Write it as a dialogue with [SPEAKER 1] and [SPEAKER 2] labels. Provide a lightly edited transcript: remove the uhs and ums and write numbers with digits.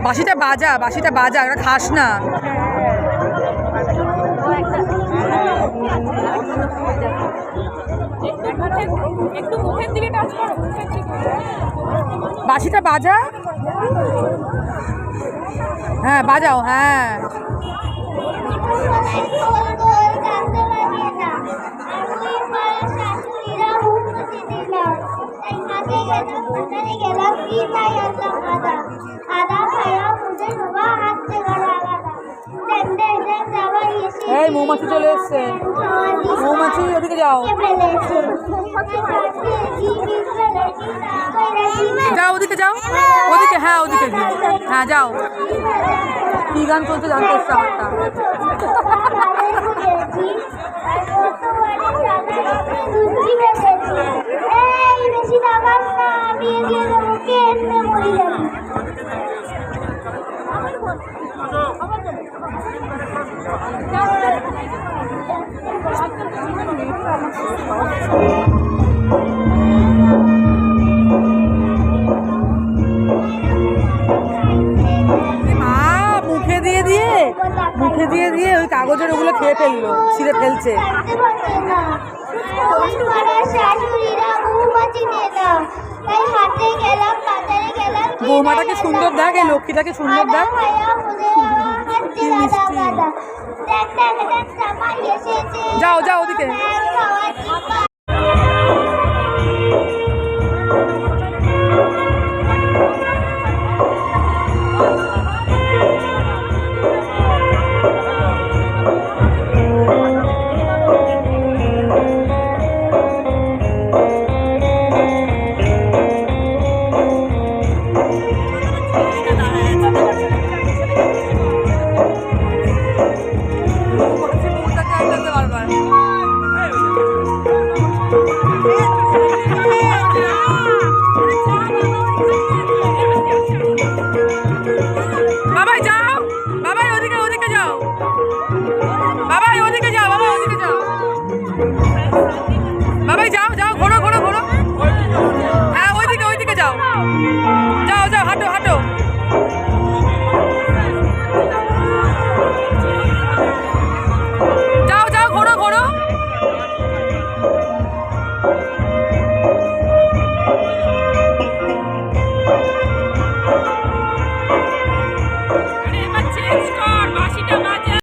[SPEAKER 1] বাঁশিটা বাজা, ওরা খাস না। বাঁশিটা বাজা, হ্যাঁ বাজাও, হ্যাঁ। এই মৌমাছি চলে এসছে, মৌমাছি ওদিকে যাও, যাও ওদিকে যাও, ওদিকে, হ্যাঁ ওদিকে, হ্যাঁ যাও। কি গান চলছে জানতে এসছে আমারটা। মুখে দিয়ে ওই কাগজের ওগুলো খেয়ে ফেললো, ছিঁড়ে ফেলছে। বৌমাটাকে সুন্দর দেখ, এই লক্ষ্মীটাকে সুন্দর দেখ, কি মিষ্টি। যাও যাও ওদিকে।